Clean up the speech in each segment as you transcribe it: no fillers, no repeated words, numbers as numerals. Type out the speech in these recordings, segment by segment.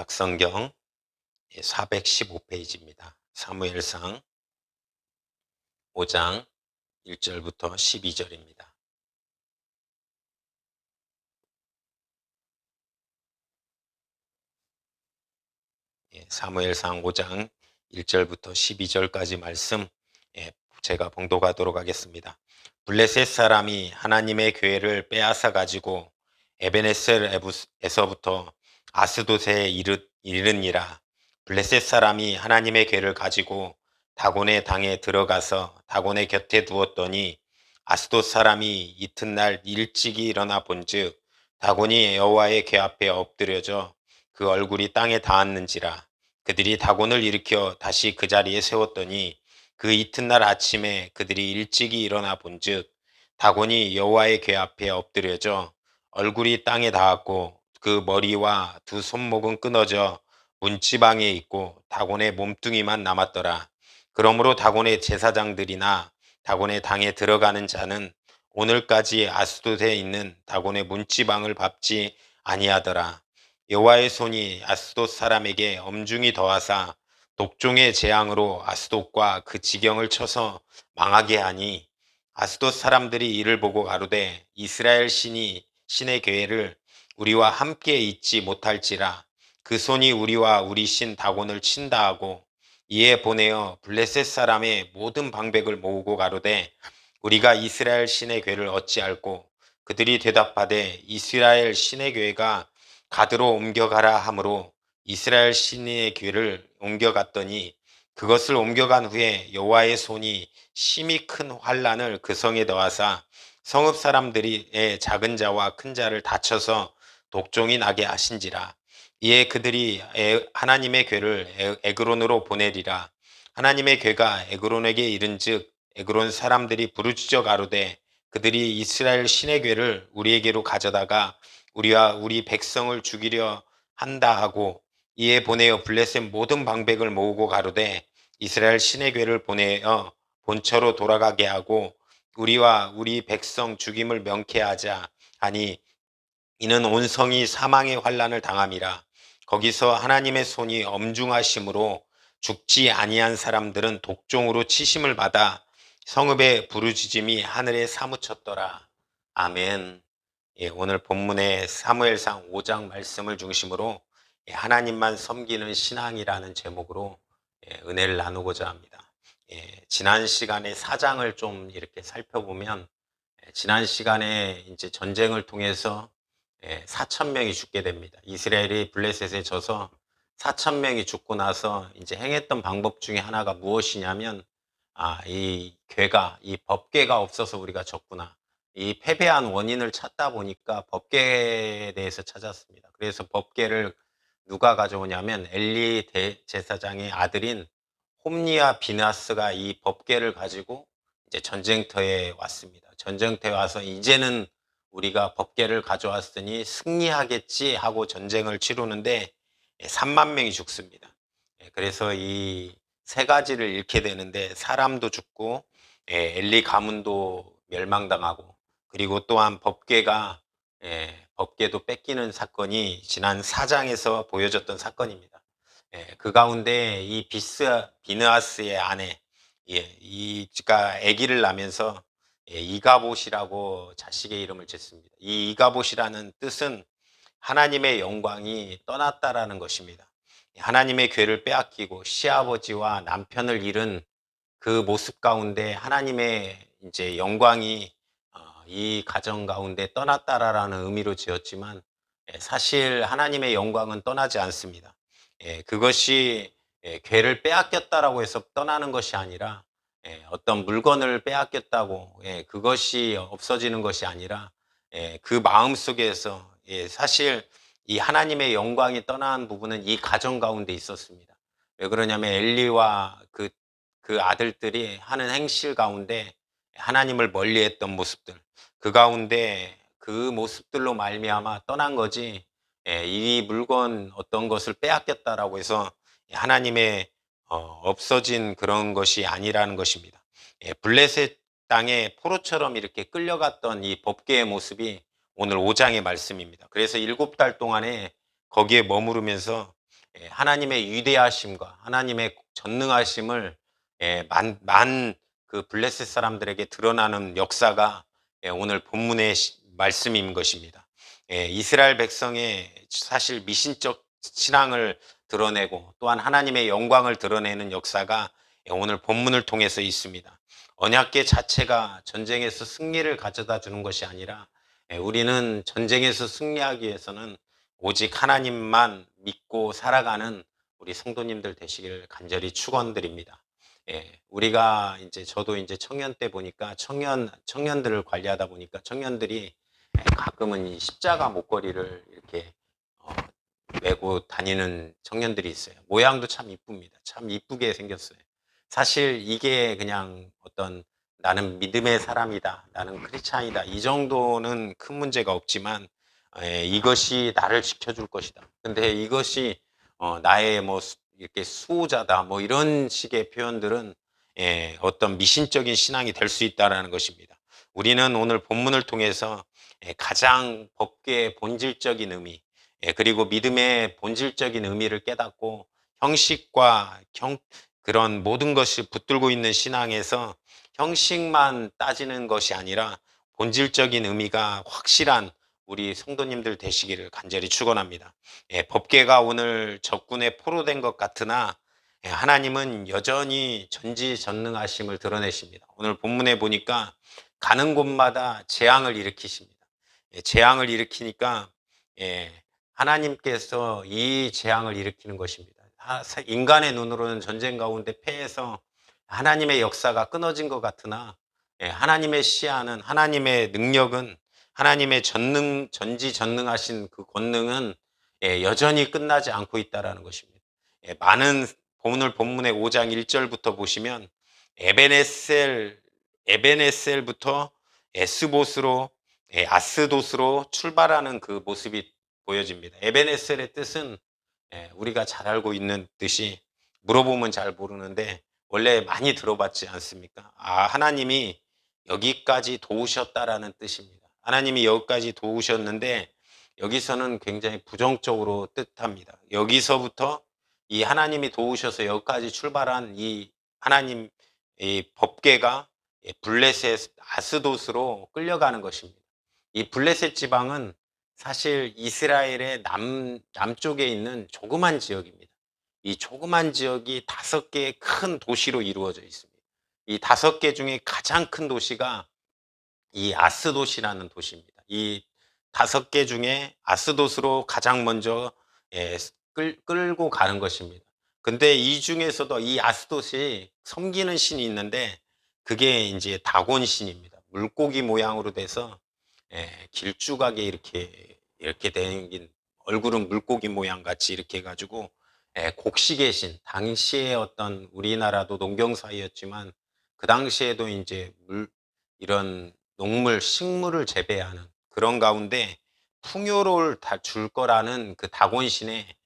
작성경 415페이지입니다. 사무엘상 5장 1절부터 12절입니다. 사무엘상 5장 1절부터 12절까지 말씀 제가 봉독하도록 하겠습니다. 블레셋 사람이 하나님의 교회를 빼앗아 가지고 에베네셀에서부터 아스돗에 이르니라. 블레셋 사람이 하나님의 교회를 가지고 다곤의 당에 들어가서 다곤의 곁에 두었더니 아스돗 사람이 이튿날 일찍이 일어나 본즉 다곤이 여호와의 궤 앞에 엎드려져 그 얼굴이 땅에 닿았는지라. 그들이 다곤을 일으켜 다시 그 자리에 세웠더니 그 이튿날 아침에 그들이 일찍이 일어나 본즉 다곤이 여호와의 궤 앞에 엎드려져 얼굴이 땅에 닿았고 그 머리와 두 손목은 끊어져 문지방에 있고 다곤의 몸뚱이만 남았더라. 그러므로 다곤의 제사장들이나 다곤의 당에 들어가는 자는 오늘까지 아스돗에 있는 다곤의 문지방을 밟지 아니하더라. 여호와의 손이 아스돗 사람에게 엄중히 더하사 독종의 재앙으로 아스돗과 그 지경을 쳐서 망하게 하니 아스돗 사람들이 이를 보고 가로되 이스라엘 신의 교회를 우리와 함께 있지 못할지라. 그 손이 우리와 우리 신 다곤을 친다 하고 이에 보내어 블레셋 사람의 모든 방백을 모으고 가로되 우리가 이스라엘 신의 궤를 어찌할꼬. 그들이 대답하되 이스라엘 신의 궤가 가드로 옮겨가라 하므로 이스라엘 신의 궤를 옮겨갔더니 그것을 옮겨간 후에 여호와의 손이 심히 큰 환란을 그 성에 더하사 성읍 사람들의 작은 자와 큰 자를 다쳐서 독종이 나게 하신지라. 이에 그들이 하나님의 궤를 에그론으로 보내리라. 하나님의 궤가 에그론에게 이른즉 에그론 사람들이 부르짖어 가로되 그들이 이스라엘 신의 궤를 우리에게로 가져다가 우리와 우리 백성을 죽이려 한다 하고 이에 보내어 블레셋 모든 방백을 모으고 가로되 이스라엘 신의 궤를 보내어 본처로 돌아가게 하고 우리와 우리 백성 죽임을 명쾌하자 하니 이는 온 성이 사망의 환난을 당함이라. 거기서 하나님의 손이 엄중하심으로 죽지 아니한 사람들은 독종으로 치심을 받아 성읍의 부르짖음이 하늘에 사무쳤더라. 아멘. 오늘 본문의 사무엘상 5장 말씀을 중심으로 하나님만 섬기는 신앙이라는 제목으로 은혜를 나누고자 합니다. 지난 시간에 4장을 좀 이렇게 살펴보면 지난 시간에 이제 전쟁을 통해서 4천 명이 죽게 됩니다. 이스라엘이 블레셋에 져서 4천 명이 죽고 나서 이제 행했던 방법 중에 하나가 무엇이냐면 이 궤가 이 법궤가 없어서 우리가 졌구나. 이 패배한 원인을 찾다 보니까 법궤에 대해서 찾았습니다. 그래서 법궤를 누가 가져오냐면 엘리 대제사장의 아들인 홈리와 비나스가 이 법궤를 가지고 이제 전쟁터에 왔습니다. 전쟁터에 와서 이제는 우리가 법궤를 가져왔으니 승리하겠지 하고 전쟁을 치르는데 3만 명이 죽습니다. 그래서 이 세 가지를 잃게 되는데 사람도 죽고 엘리 가문도 멸망당하고 그리고 또한 법궤도 뺏기는 사건이 지난 4장에서 보여졌던 사건입니다. 그 가운데 이 비느하스의 아내 이가 아기를 낳으면서 이가봇이라고 자식의 이름을 짓습니다. 이 이가봇이라는 뜻은 하나님의 영광이 떠났다라는 것입니다. 하나님의 궤를 빼앗기고 시아버지와 남편을 잃은 그 모습 가운데 하나님의 이제 영광이 이 가정 가운데 떠났다라는 의미로 지었지만 사실 하나님의 영광은 떠나지 않습니다. 그것이 궤를 빼앗겼다라고 해서 떠나는 것이 아니라 어떤 물건을 빼앗겼다고 그것이 없어지는 것이 아니라 그 마음 속에서 사실 이 하나님의 영광이 떠난 부분은 이 가정 가운데 있었습니다. 왜 그러냐면 엘리와 그 아들들이 하는 행실 가운데 하나님을 멀리했던 모습들, 그 가운데 그 모습들로 말미암아 떠난 거지. 이 물건 어떤 것을 빼앗겼다라고 해서 하나님의 없어진 그런 것이 아니라는 것입니다. 블레셋 땅에 포로처럼 이렇게 끌려갔던 이 법궤의 모습이 오늘 5장의 말씀입니다. 그래서 7달 동안에 거기에 머무르면서 하나님의 위대하심과 하나님의 전능하심을 만 그 블레셋 사람들에게 드러나는 역사가 오늘 본문의 말씀인 것입니다. 이스라엘 백성의 사실 미신적 신앙을 드러내고 또한 하나님의 영광을 드러내는 역사가 오늘 본문을 통해서 있습니다. 언약궤 자체가 전쟁에서 승리를 가져다 주는 것이 아니라 우리는 전쟁에서 승리하기 위해서는 오직 하나님만 믿고 살아가는 우리 성도님들 되시기를 간절히 축원드립니다. 우리가 이제 저도 이제 청년 때 보니까 청년들을 관리하다 보니까 청년들이 가끔은 이 십자가 목걸이를 이렇게 어, 메고 다니는 청년들이 있어요. 모양도 참 이쁩니다. 참 이쁘게 생겼어요. 사실 이게 그냥 어떤 나는 믿음의 사람이다, 나는 크리스찬이다 이 정도는 큰 문제가 없지만 이것이 나를 지켜줄 것이다. 근데 이것이 나의 뭐 이렇게 수호자다 뭐 이런 식의 표현들은 어떤 미신적인 신앙이 될 수 있다라는 것입니다. 우리는 오늘 본문을 통해서 가장 법궤의 본질적인 의미 그리고 믿음의 본질적인 의미를 깨닫고 형식과 그런 모든 것이 붙들고 있는 신앙에서 형식만 따지는 것이 아니라 본질적인 의미가 확실한 우리 성도님들 되시기를 간절히 축원합니다. 법궤가 오늘 적군에 포로된 것 같으나 하나님은 여전히 전지전능하심을 드러내십니다. 오늘 본문에 보니까 가는 곳마다 재앙을 일으키십니다. 재앙을 일으키니까 하나님께서 이 재앙을 일으키는 것입니다. 인간의 눈으로는 전쟁 가운데 패해서 하나님의 역사가 끊어진 것 같으나 하나님의 시야는 하나님의 능력은 하나님의 전지전능하신 그 권능은 여전히 끝나지 않고 있다라는 것입니다. 많은 오늘 본문의 5장 1절부터 보시면 에베네셀 에베네셀부터 에스봇으로 아스돗으로 출발하는 그 모습이 보여집니다. 에베네셀의 뜻은 우리가 잘 알고 있는 뜻이 물어보면 잘 모르는데 원래 많이 들어봤지 않습니까? 하나님이 여기까지 도우셨다라는 뜻입니다. 하나님이 여기까지 도우셨는데 여기서는 굉장히 부정적으로 뜻합니다. 여기서부터 이 하나님이 도우셔서 여기까지 출발한 이 하나님 이 법궤가 블레셋 아스돗으로 끌려가는 것입니다. 이 블레셋 지방은 사실 이스라엘의 남쪽에 있는 조그만 지역입니다. 이 조그만 지역이 5개의 큰 도시로 이루어져 있습니다. 이 5개 중에 가장 큰 도시가 이 아스돗이라는 도시입니다. 이 5개 중에 아스돗으로 가장 먼저 끌고 가는 것입니다. 근데 이 중에서도 이 아스돗이 섬기는 신이 있는데 그게 이제 다곤 신입니다. 물고기 모양으로 돼서 길쭉하게 이렇게 생긴 얼굴은 물고기 모양 같이 이렇게 해가지고 곡식의 신 당시에 어떤 우리나라도 농경사회였지만 그 당시에도 이제 이런 농물 식물을 재배하는 그런 가운데 풍요를 다 줄 거라는 그 다곤신의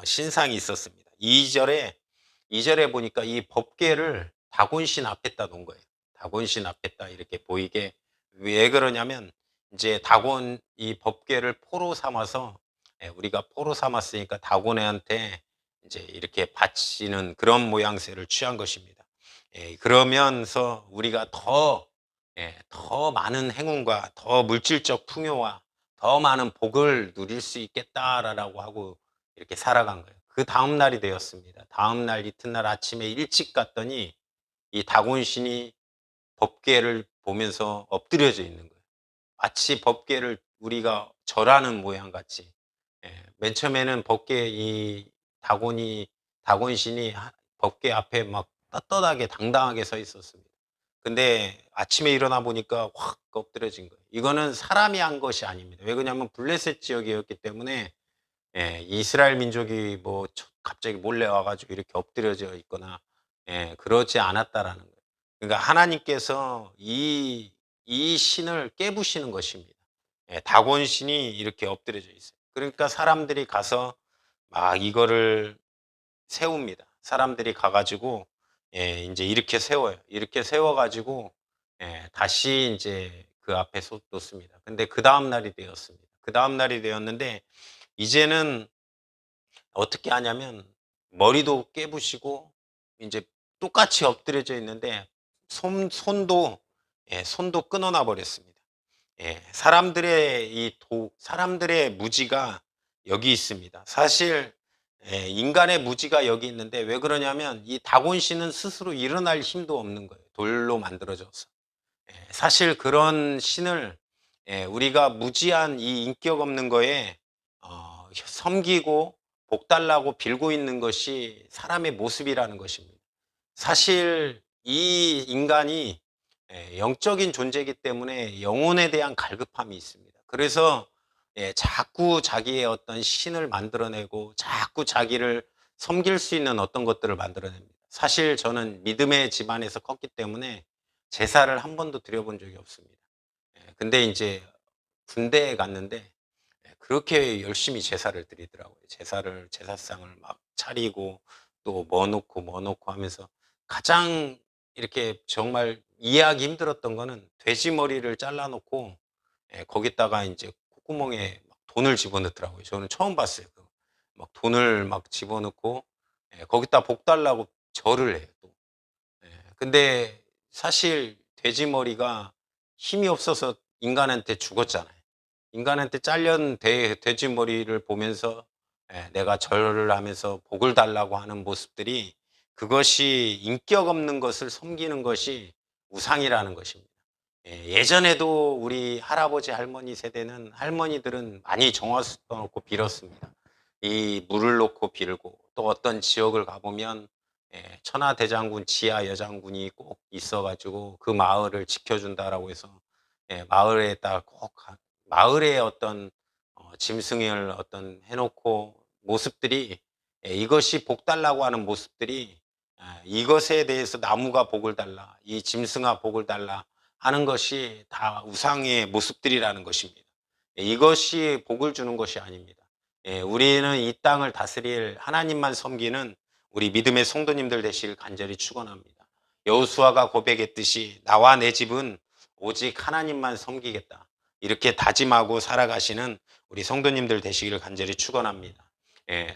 신상이 있었습니다. 2절에 보니까 이 법궤를 다곤신 앞에다 놓은 거예요. 다곤신 앞에다 이렇게 보이게. 왜 그러냐면 이제 다곤 이 법궤를 포로 삼아서 우리가 포로 삼았으니까 다곤애한테 이제 이렇게 바치는 그런 모양새를 취한 것입니다. 그러면서 우리가 더 많은 행운과 더 물질적 풍요와 더 많은 복을 누릴 수 있겠다라고 하고 이렇게 살아간 거예요. 그 다음 날이 되었습니다. 다음 날 이튿날 아침에 일찍 갔더니 이 다곤신이 법궤를 보면서 엎드려져 있는 거예요. 마치 법궤를 우리가 절하는 모양 같이. 맨 처음에는 법궤 이 다곤신이 법궤 앞에 막 떳떳하게 당당하게 서 있었습니다. 근데 아침에 일어나 보니까 확 엎드려진 거예요. 이거는 사람이 한 것이 아닙니다. 왜 그러냐면 블레셋 지역이었기 때문에 이스라엘 민족이 뭐 갑자기 몰래 와가지고 이렇게 엎드려져 있거나 그러지 않았다라는 거예요. 그러니까 하나님께서 이 신을 깨부시는 것입니다. 다곤 신이 이렇게 엎드려져 있어요. 그러니까 사람들이 가서 막 이거를 세웁니다. 사람들이 가가지고 이제 이렇게 세워요. 이렇게 세워가지고 다시 이제 그 앞에 놓습니다. 근데 그 다음 날이 되었습니다. 그 다음 날이 되었는데 이제는 어떻게 하냐면 머리도 깨부시고 이제 똑같이 엎드려져 있는데 손도 손도 끊어 놔 버렸습니다. 사람들의 무지가 여기 있습니다. 사실 인간의 무지가 여기 있는데 왜 그러냐면 이 다곤 씨는 스스로 일어날 힘도 없는 거예요, 돌로 만들어져서. 사실 그런 신을 우리가 무지한 이 인격 없는 거에 섬기고 복 달라고 빌고 있는 것이 사람의 모습이라는 것입니다. 사실 이 인간이 영적인 존재이기 때문에 영혼에 대한 갈급함이 있습니다. 그래서 자꾸 자기의 어떤 신을 만들어내고 자꾸 자기를 섬길 수 있는 어떤 것들을 만들어냅니다. 사실 저는 믿음의 집안에서 컸기 때문에 제사를 한 번도 드려본 적이 없습니다. 근데 이제 군대에 갔는데 그렇게 열심히 제사를 드리더라고요. 제사상을 막 차리고 또 뭐 넣고 하면서 가장 이렇게 정말 이해하기 힘들었던 거는 돼지 머리를 잘라 놓고 거기다가 이제 콧구멍에 막 돈을 집어넣더라고요. 저는 처음 봤어요. 막 돈을 막 집어넣고 거기다 복 달라고 절을 해요 또. 근데 사실 돼지 머리가 힘이 없어서 인간한테 죽었잖아요. 인간한테 잘린 돼지 머리를 보면서 내가 절을 하면서 복을 달라고 하는 모습들이, 그것이 인격 없는 것을 섬기는 것이 우상이라는 것입니다. 예전에도 우리 할아버지 할머니 세대는, 할머니들은 많이 정화수 떠놓고 빌었습니다. 이 물을 놓고 빌고, 또 어떤 지역을 가보면 천하대장군 지하 여장군이 꼭 있어가지고 그 마을을 지켜준다라고 해서 마을에다 꼭 마을의 어떤 짐승을 어떤 해놓고 모습들이, 이것이 복 달라고 하는 모습들이, 이것에 대해서 나무가 복을 달라, 이 짐승아 복을 달라 하는 것이 다 우상의 모습들이라는 것입니다. 이것이 복을 주는 것이 아닙니다. 우리는 이 땅을 다스릴 하나님만 섬기는 우리 믿음의 성도님들 되시길 간절히 축원합니다. 여호수아가 고백했듯이 나와 내 집은 오직 하나님만 섬기겠다, 이렇게 다짐하고 살아가시는 우리 성도님들 되시기를 간절히 축원합니다.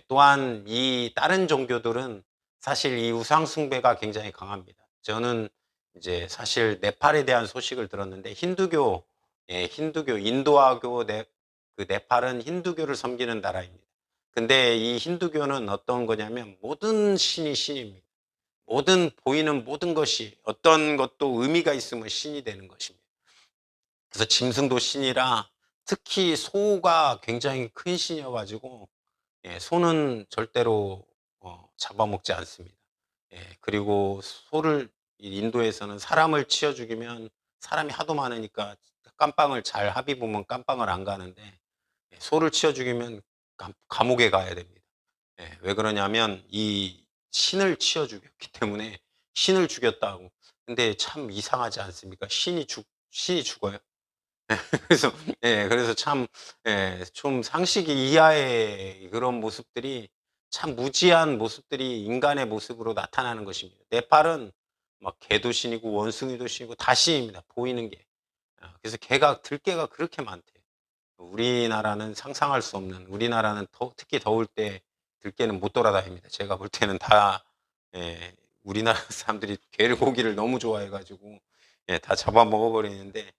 또한 이 다른 종교들은 사실 이 우상 숭배가 굉장히 강합니다. 저는 이제 사실 네팔에 대한 소식을 들었는데, 힌두교, 인도하고 그 네팔은 힌두교를 섬기는 나라입니다. 근데 이 힌두교는 어떤 거냐면 모든 신이 신입니다. 보이는 모든 것이 어떤 것도 의미가 있으면 신이 되는 것입니다. 그래서 짐승도 신이라, 특히 소가 굉장히 큰 신이어 가지고 소는 절대로 잡아먹지 않습니다. 그리고 소를, 이 인도에서는 사람을 치어 죽이면, 사람이 하도 많으니까 깜빵을, 잘 합의 보면 깜빵을 안 가는데 소를 치어 죽이면 감옥에 가야 됩니다. 왜 그러냐면 이 신을 치어 죽였기 때문에 신을 죽였다고. 근데 참 이상하지 않습니까? 신이 죽어요? 그래서 그래서 참 좀 상식이 이하의 그런 모습들이, 참 무지한 모습들이 인간의 모습으로 나타나는 것입니다. 네팔은 막 개도 신이고 원숭이도 신이고 다 신입니다, 보이는 게. 그래서 들개가 그렇게 많대요. 우리나라는 상상할 수 없는, 우리나라는 특히 더울 때 들개는 못 돌아다닙니다. 제가 볼 때는 다 우리나라 사람들이 고기를 너무 좋아해 가지고 다 잡아먹어 버리는데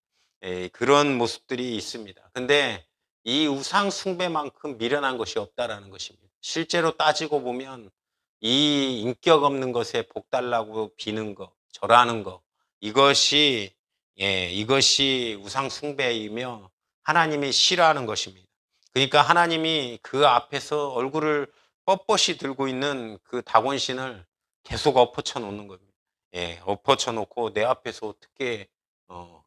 그런 모습들이 있습니다. 근데 이 우상 숭배만큼 미련한 것이 없다라는 것입니다. 실제로 따지고 보면 이 인격 없는 것에 복 달라고 비는 거, 절하는 거, 이것이 이것이 우상 숭배이며 하나님이 싫어하는 것입니다. 그러니까 하나님이 그 앞에서 얼굴을 뻣뻣이 들고 있는 그 다곤신을 계속 엎어쳐 놓는 겁니다. 엎어쳐 놓고 내 앞에서 어떻게 어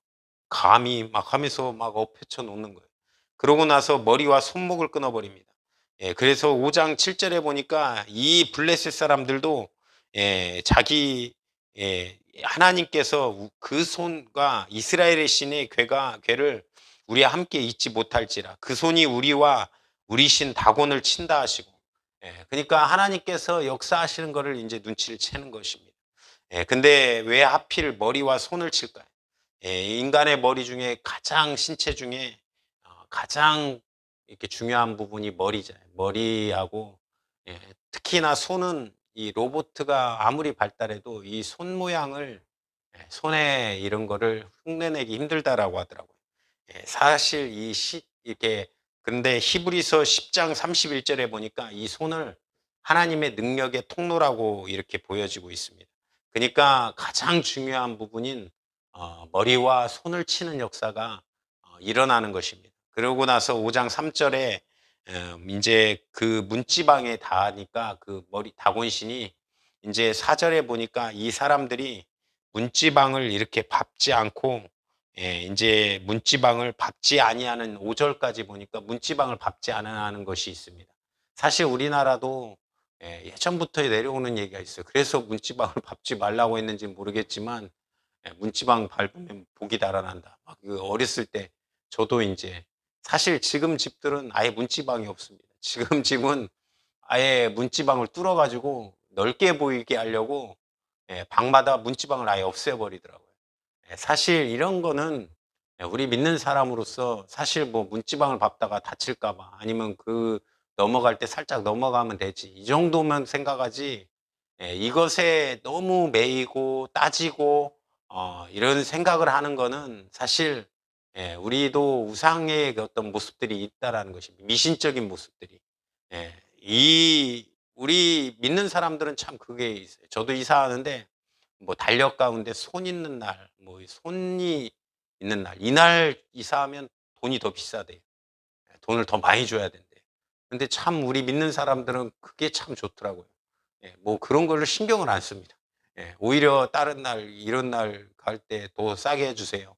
감히 막 하면서 막 엎어쳐 놓는 거예요. 그러고 나서 머리와 손목을 끊어 버립니다. 그래서 5장 7 절에 보니까 이 블레셋 사람들도 자기 하나님께서 그 손과 이스라엘의 신의 궤를 우리와 함께 있지 못할지라, 그 손이 우리와 우리 신 다곤을 친다 하시고, 그러니까 하나님께서 역사하시는 것을 이제 눈치를 채는 것입니다. 근데 왜 하필 머리와 손을 칠까요? 인간의 머리 중에 가장, 신체 중에 가장 이렇게 중요한 부분이 머리잖아요. 머리하고 예. 특히나 손은 이 로보트가 아무리 발달해도 이 손 모양을 손에 이런 거를 흉내내기 힘들다라고 하더라고요. 사실 이렇게 근데 히브리서 10장 31 절에 보니까 이 손을 하나님의 능력의 통로라고 이렇게 보여지고 있습니다. 그러니까 가장 중요한 부분인 머리와 손을 치는 역사가 일어나는 것입니다. 그러고 나서 5장 3 절에 인제 그 문지방에 닿으니까 그 머리 다곤신이 인제 4 절에 보니까 이 사람들이 문지방을 이렇게 밟지 않고 인제 문지방을 밟지 아니하는 5 절까지 보니까 문지방을 밟지 않으라는 것이 있습니다. 사실 우리나라도 예전부터 내려오는 얘기가 있어요. 그래서 문지방을 밟지 말라고 했는지는 모르겠지만 문지방 밟으면 복이 달아난다. 막 그 어렸을 때 저도 인제 사실 지금 집들은 아예 문지방이 없습니다. 지금 집은 아예 문지방을 뚫어 가지고 넓게 보이게 하려고 방마다 문지방을 아예 없애 버리더라고요. 사실 이런 거는 우리 믿는 사람으로서 사실 뭐 문지방을 밟다가 다칠까 봐 아니면 그 넘어갈 때 살짝 넘어가면 되지 이 정도면 생각하지 이것에 너무 매이고 따지고 이런 생각을 하는 거는 사실 우리도 우상의 그 어떤 모습들이 있다라는 것입니다. 미신적인 모습들이. 이 우리 믿는 사람들은 참 그게 있어요. 저도 이사하는데 뭐 달력 가운데 손 있는 날, 뭐 손이 있는 날, 이날 이사하면 돈이 더 비싸대요. 돈을 더 많이 줘야 된대요. 근데 참 우리 믿는 사람들은 그게 참 좋더라고요. 뭐 그런 걸로 신경을 안 씁니다. 오히려 다른 날, 이런 날 갈 때 더 싸게 해 주세요.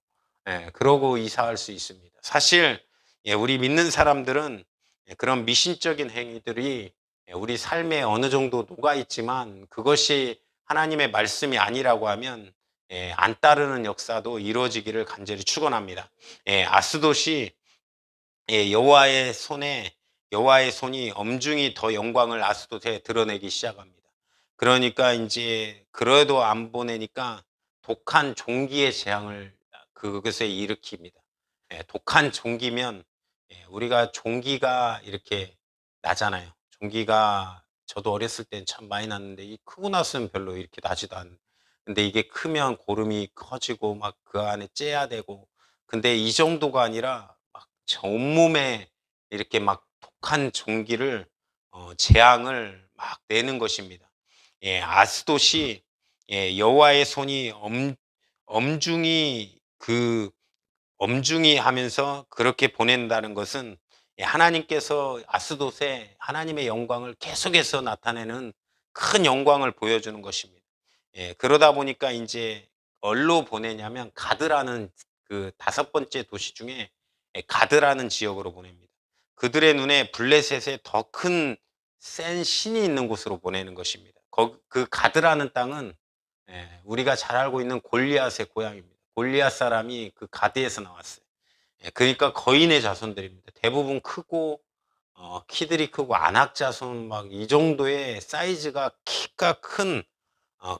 그러고 이사할 수 있습니다. 사실 우리 믿는 사람들은 그런 미신적인 행위들이 우리 삶에 어느 정도 녹아 있지만 그것이 하나님의 말씀이 아니라고 하면 안 따르는 역사도 이루어지기를 간절히 축원합니다. 아스돗이 여호와의 손이 엄중히 더 영광을 아스돗에 드러내기 시작합니다. 그러니까 인제 그래도 안 보내니까 독한 종기의 재앙을 그것에 일으킵니다. 독한 종기면 우리가 종기가 이렇게 나잖아요. 종기가 저도 어렸을 땐 참 많이 났는데 이 크고 나서는 별로 이렇게 나지도 않 근데 이게 크면 고름이 커지고 막 그 안에 째야 되고 근데 이 정도가 아니라 막 저 온몸에 이렇게 막 독한 종기를 재앙을 막 내는 것입니다. 아스돗이 여호와의 손이 엄중히 엄중히 하면서 그렇게 보낸다는 것은 하나님께서 아스돗에 하나님의 영광을 계속해서 나타내는 큰 영광을 보여주는 것입니다. 그러다 보니까 인제 어디로 보내냐면 가드라는 그 5 번째 도시 중에 가드라는 지역으로 보냅니다. 그들의 눈에 블레셋의 더 큰 센 신이 있는 곳으로 보내는 것입니다. 그 가드라는 땅은 우리가 잘 알고 있는 골리앗의 고향입니다. 골리앗 사람이 그 가드에서 나왔어요. 그러니까 거인의 자손들입니다. 대부분 크고 키들이 크고 안악 자손 막 이 정도의 사이즈가 키가 큰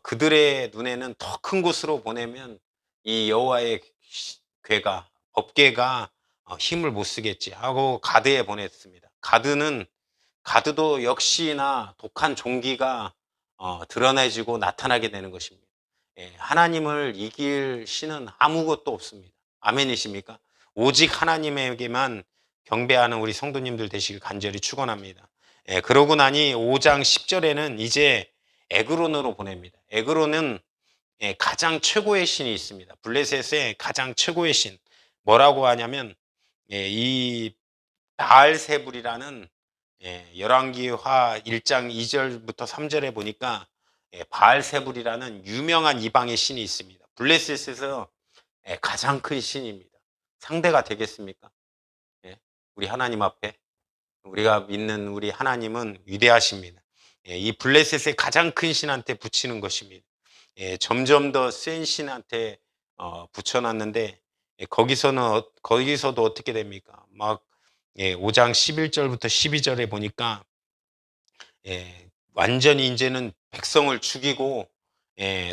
그들의 눈에는 더 큰 곳으로 보내면 이 여호와의 괴가 법궤가 힘을 못 쓰겠지 하고 가드에 보냈습니다. 가드도 역시나 독한 종기가 드러내지고 나타나게 되는 것입니다. 하나님을 이길 신은 아무것도 없습니다. 아멘이십니까? 오직 하나님에게만 경배하는 우리 성도님들 되시길 간절히 축원합니다. 그러고 나니 5장 10 절에는 이제 에그론으로 보냅니다. 에그론은 가장 최고의 신이 있습니다. 블레셋의 가장 최고의 신. 뭐라고 하냐면 이 바알세불이라는 열왕기하 1장 2절부터 3절에 보니까 바알세불이라는 유명한 이방의 신이 있습니다. 블레셋에서 가장 큰 신입니다. 상대가 되겠습니까? 예, 우리 하나님 앞에 우리가 믿는 우리 하나님은 위대하십니다. 이 블레셋의 가장 큰 신한테 붙이는 것입니다. 점점 더 센 신한테 붙여놨는데 거기서도 어떻게 됩니까? 막 5장 11절부터 12절에 보니까 완전히 이제는 백성을 죽이고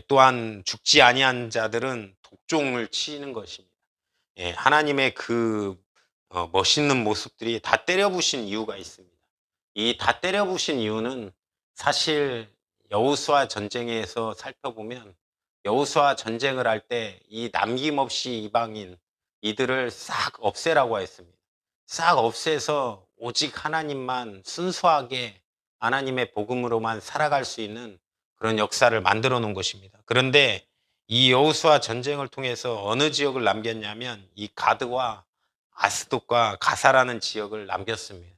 또한 죽지 아니한 자들은 독종을 치는 것입니다. 하나님의 그 멋있는 모습들이 다 때려 부신 이유가 있습니다. 이 다 때려 부신 이유는 사실 여호수아 전쟁에서 살펴보면 여호수아 전쟁을 할 때 이 남김없이 이방인 이들을 싹 없애라고 했습니다. 싹 없애서 오직 하나님만 순수하게 하나님의 복음으로만 살아갈 수 있는 그런 역사를 만들어 놓은 것입니다. 그런데 이 여호수아 전쟁을 통해서 어느 지역을 남겼냐면 이 가드와 아스돗과 가사라는 지역을 남겼습니다.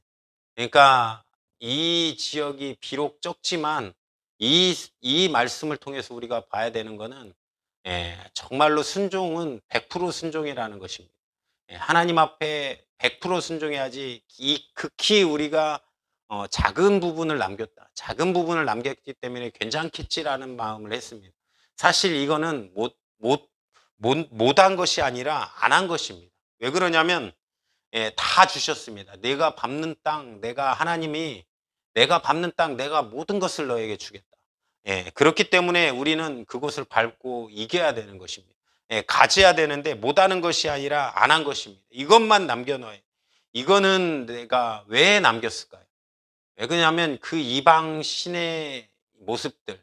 그러니까 이 지역이 비록 적지만 이 말씀을 통해서 우리가 봐야 되는 거는 정말로 순종은 100% 순종이라는 것입니다. 하나님 앞에 100% 순종해야지. 이 극히 우리가 작은 부분을 남겼다. 작은 부분을 남겼기 때문에 괜찮겠지라는 마음을 했습니다. 사실 이거는 못한 것이 아니라 안 한 것입니다. 왜 그러냐면 다 주셨습니다. 내가 밟는 땅, 내가 밟는 땅, 내가 모든 것을 너에게 주겠다. 그렇기 때문에 우리는 그곳을 밟고 이겨야 되는 것입니다. 가져야 되는데 못하는 것이 아니라 안 한 것입니다. 이것만 남겨놓아요. 이거는 내가 왜 남겼을까요? 왜 그러냐면 그 이방 신의 모습들,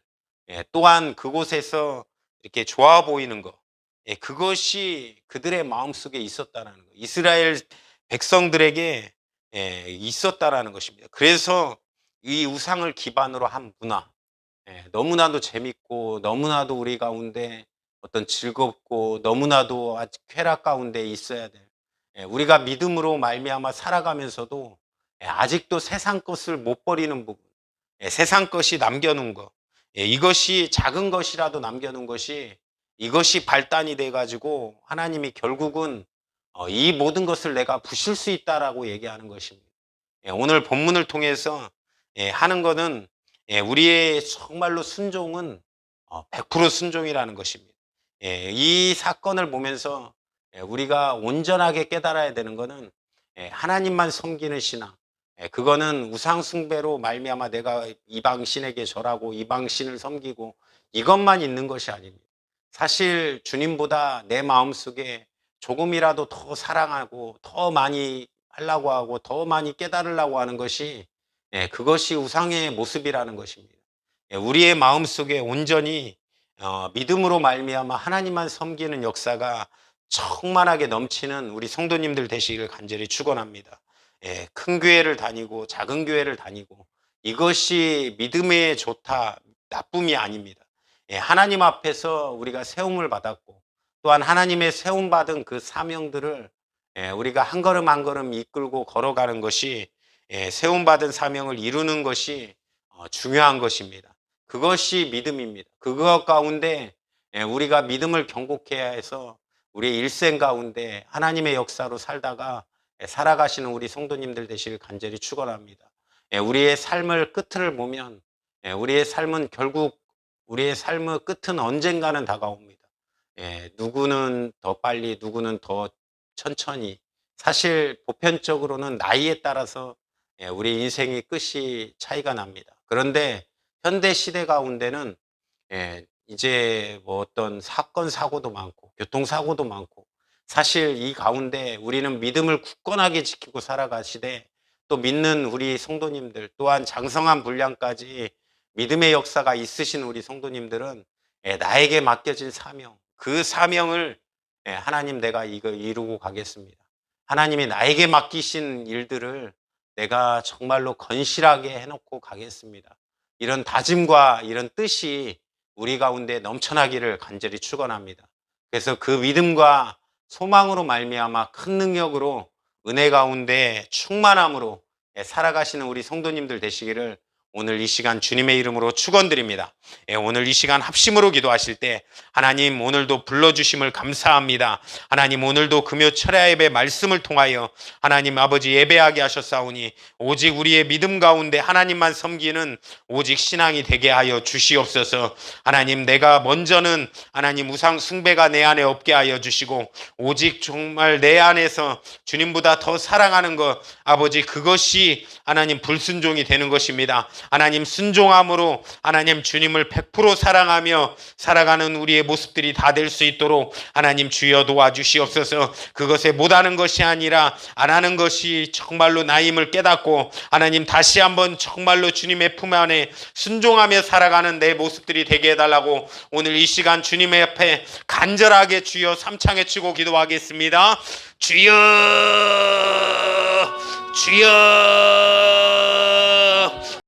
또한 그곳에서 이렇게 좋아 보이는 것, 그것이 그들의 마음속에 있었다는 거. 이스라엘 백성들에게 있었다라는 것입니다. 그래서 이 우상을 기반으로 한 문화, 너무나도 재밌고 너무나도 우리 가운데 어떤 즐겁고 너무나도 아주 쾌락 가운데 있어야 될, 우리가 믿음으로 말미암아 살아가면서도 아직도 세상 것을 못 버리는 부분, 세상 것이 남겨놓은 것, 이것이 작은 것이라도 남겨놓은 것이 이것이 발단이 돼 가지고 하나님이 결국은 이 모든 것을 내가 부실 수 있다라고 얘기하는 것입니다. 오늘 본문을 통해서 하는 것은 우리의 정말로 순종은 100% 순종이라는 것입니다. 이 사건을 보면서 우리가 온전하게 깨달아야 되는 것은 하나님만 섬기는 신앙, 그거는 우상 숭배로 말미암아 내가 이방 신에게 절하고 이방 신을 섬기고 이것만 있는 것이 아닙니다. 사실 주님보다 내 마음속에 조금이라도 더 사랑하고 더 많이 하려고 하고 더 많이 깨달으려고 하는 것이, 그것이 우상의 모습이라는 것입니다. 우리의 마음속에 온전히 믿음으로 말미암아 하나님만 섬기는 역사가 충만하게 넘치는 우리 성도님들 되시기를 간절히 축원합니다. 큰 교회를 다니고 작은 교회를 다니고 이것이 믿음에 좋다, 나쁨이 아닙니다. 하나님 앞에서 우리가 세움을 받았고 또한 하나님의 세움받은 그 사명들을 우리가 한 걸음 한 걸음 이끌고 걸어가는 것이, 세움받은 사명을 이루는 것이 중요한 것입니다. 그것이 믿음입니다. 그것 가운데 우리가 믿음을 경고해야 해서 우리의 일생 가운데 하나님의 역사로 살다가 살아가시는 우리 성도님들 되시길 간절히 축원합니다. 우리의 삶을 끝을 보면 우리의 삶은 결국 우리의 삶의 끝은 언젠가는 다가옵니다. 누구는 더 빨리, 누구는 더 천천히. 사실 보편적으로는 나이에 따라서 우리 인생의 끝이 차이가 납니다. 그런데 현대 시대 가운데는 이제 뭐 어떤 사건 사고도 많고 교통사고도 많고, 사실 이 가운데 우리는 믿음을 굳건하게 지키고 살아가시되 또 믿는 우리 성도님들 또한 장성한 분량까지 믿음의 역사가 있으신 우리 성도님들은 나에게 맡겨진 사명, 그 사명을 하나님 내가 이거 이루고 가겠습니다. 하나님이 나에게 맡기신 일들을 내가 정말로 건실하게 해놓고 가겠습니다. 이런 다짐과 이런 뜻이 우리 가운데 넘쳐나기를 간절히 축원합니다. 그래서 그 믿음과 소망으로 말미암아 큰 능력으로 은혜 가운데 충만함으로 살아가시는 우리 성도님들 되시기를 오늘 이 시간 주님의 이름으로 축원드립니다. 오늘 이 시간 합심으로 기도하실 때 하나님 오늘도 불러주심을 감사합니다. 하나님 오늘도 금요 철야 예배 말씀을 통하여 하나님 아버지 예배하게 하셨사오니 오직 우리의 믿음 가운데 하나님만 섬기는 오직 신앙이 되게 하여 주시옵소서. 하나님 내가 먼저는 하나님 우상 숭배가 내 안에 없게 하여 주시고 오직 정말 내 안에서 주님보다 더 사랑하는 것, 아버지 그것이 하나님 불순종이 되는 것입니다. 하나님 순종함으로 하나님 주님을 100% 사랑하며 살아가는 우리의 모습들이 다 될 수 있도록 하나님 주여 도와주시옵소서. 그것에 못하는 것이 아니라 안 하는 것이 정말로 나임을 깨닫고 하나님 다시 한번 정말로 주님의 품 안에 순종하며 살아가는 내 모습들이 되게 해달라고 오늘 이 시간 주님의 앞에 간절하게 주여 삼창에 치고 기도하겠습니다. 주여 주여